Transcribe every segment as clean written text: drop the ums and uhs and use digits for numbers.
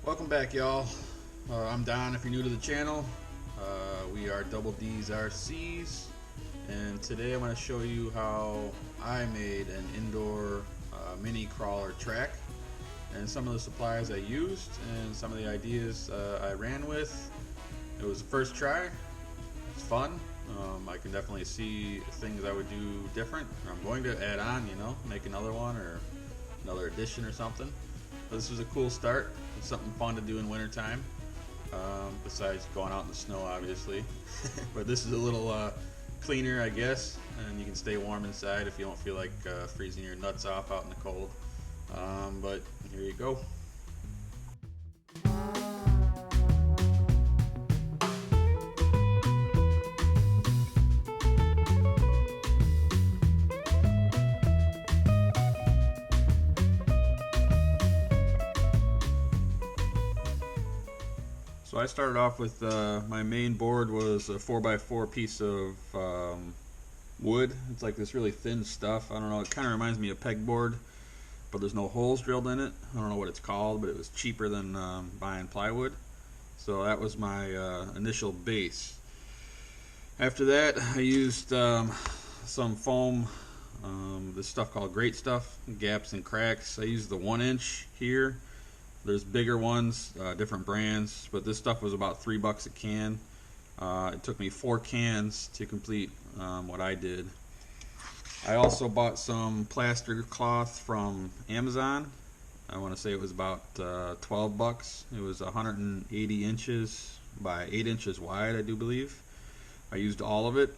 Welcome back, y'all. I'm Don if you're new to the channel. We are Double D's RCs, and today I'm going to show you how I made an indoor mini crawler track and some of the supplies I used and some of the ideas I ran with. It was the first try. It's fun. I can definitely see things I would do different. I'm going to add on, make another one or another edition or something. But this was a cool start. It's something fun to do in wintertime, besides going out in the snow, obviously. But this is a little cleaner, I guess, and you can stay warm inside if you don't feel like freezing your nuts off out in the cold. But here you go. So I started off with my main board was a 4x4 piece of wood. It's like this really thin stuff. I don't know, it kind of reminds me of pegboard, but there's no holes drilled in it. I don't know what it's called, but it was cheaper than buying plywood. So that was my initial base. After that, I used some foam, this stuff called Great Stuff, gaps and cracks. I used the 1-inch here. There's bigger ones, different brands, but this stuff was about $3 a can. It took me 4 cans to complete what I did. I also bought some plaster cloth from Amazon. I want to say it was about $12. It was 180 inches by 8 inches wide, I do believe. I used all of it.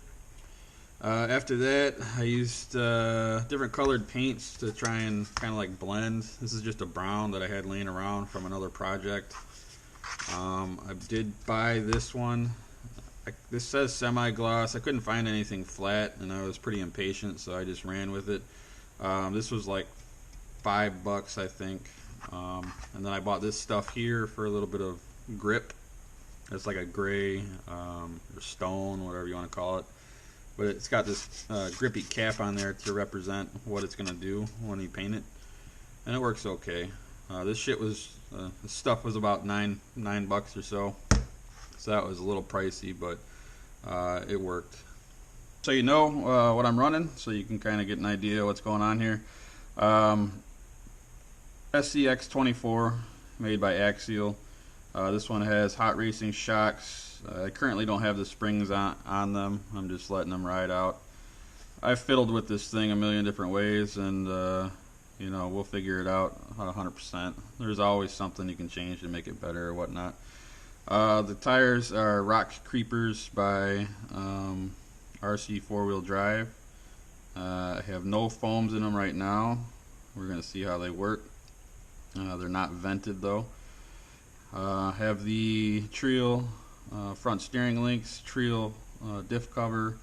After that, I used different colored paints to try and kind of like blend. This is just a brown that I had laying around from another project. I did buy this one. This says semi-gloss. I couldn't find anything flat, and I was pretty impatient, so I just ran with it. This was like $5, I think. And then I bought this stuff here for a little bit of grip. It's like a gray or stone, whatever you want to call it. But it's got this grippy cap on there to represent what it's gonna do when you paint it, and it works okay. This stuff was about $9 or so that was a little pricey, but it worked. So you know what I'm running, so you can kind of get an idea of what's going on here. SCX24, made by Axial. This one has hot racing shocks. I currently don't have the springs on them. I'm just letting them ride out. I've fiddled with this thing a million different ways, and we'll figure it out 100%. There's always something you can change to make it better or whatnot. The tires are Rock Creepers by RC 4-wheel drive. I have no foams in them right now. We're going to see how they work. They're not vented though. Have the Trio front steering links, Trio diff cover,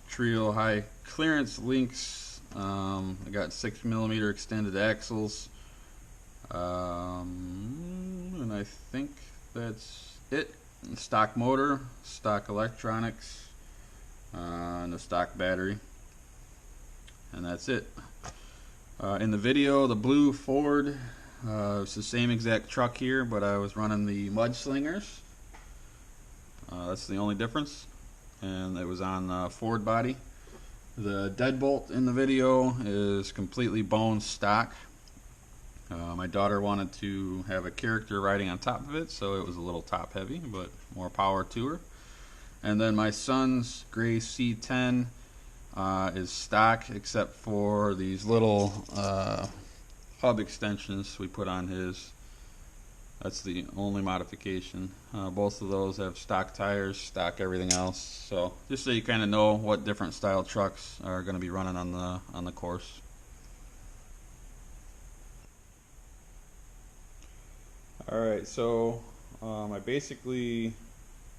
Trio high clearance links. I got 6mm extended axles, and I think that's it. Stock motor, stock electronics, and a stock battery, and that's it. In the video, the blue Ford, it's the same exact truck here, but I was running the Mudslingers. That's the only difference, and it was on Ford body. The deadbolt in the video is completely bone stock. My daughter wanted to have a character riding on top of it, so it was a little top heavy, but more power to her. And then my son's gray C10 is stock, except for these little hub extensions we put on his. That's the only modification. Both of those have stock tires, stock everything else. So just so you kind of know what different style trucks are going to be running on the course. All right, so I basically,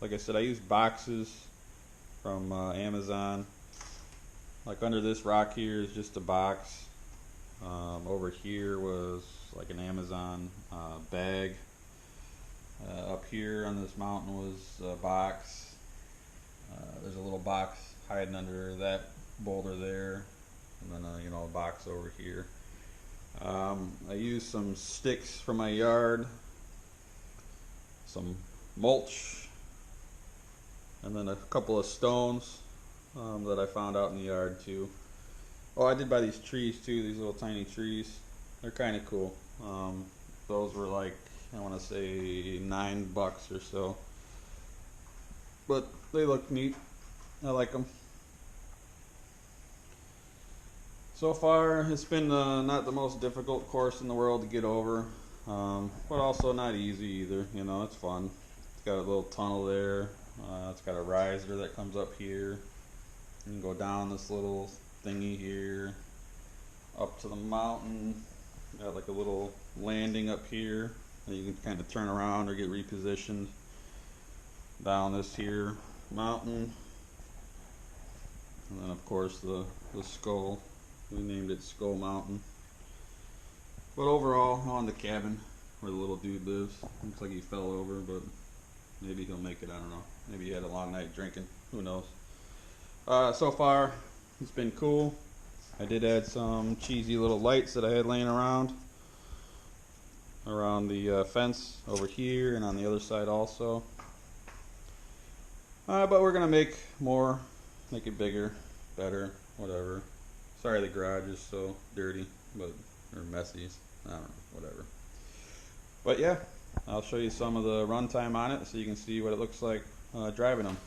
like I said, I used boxes from Amazon. Like under this rock here is just a box. Over here was like an Amazon bag. Up here on this mountain was a box. There's a little box hiding under that boulder there, and then a box over here. I used some sticks from my yard. some mulch, and then a couple of stones that I found out in the yard too. Oh, I did buy these trees too, these little tiny trees. They're kind of cool. Those were like, I want to say $9 or so. But they look neat. I like them. So far, it's been not the most difficult course in the world to get over, but also not easy either. You know, it's fun. It's got a little tunnel there. It's got a riser that comes up here. You can go down this little thingy here, up to the mountain. Got like a little landing up here that you can kind of turn around or get repositioned down this here mountain. And then of course the skull. We named it Skull Mountain. But overall, on the cabin where the little dude lives. Looks like he fell over, but maybe he'll make it, I don't know. Maybe he had a long night drinking, who knows. So far, it's been cool. I did add some cheesy little lights that I had laying around the fence over here and on the other side also. But we're gonna make more, make it bigger, better, whatever. Sorry the garage is so dirty, or messy, I don't know, whatever. But yeah, I'll show you some of the runtime on it so you can see what it looks like driving them.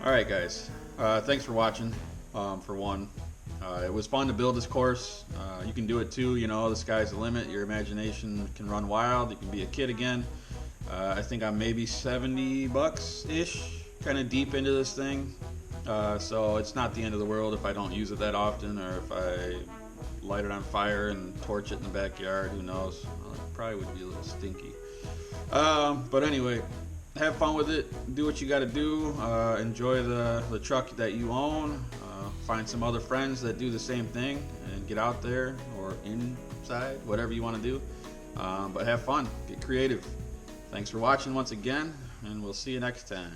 Alright guys, thanks for watching, for one. It was fun to build this course. You can do it too, you know, the sky's the limit. Your imagination can run wild. You can be a kid again. I think I'm maybe 70 bucks-ish, kind of deep into this thing. So it's not the end of the world if I don't use it that often, or if I light it on fire and torch it in the backyard, who knows. Well, it probably would be a little stinky. But anyway, have fun with it. Do what you got to do. Enjoy the truck that you own. Find some other friends that do the same thing and get out there or inside, whatever you want to do. But have fun. Get creative. Thanks for watching once again, and we'll see you next time.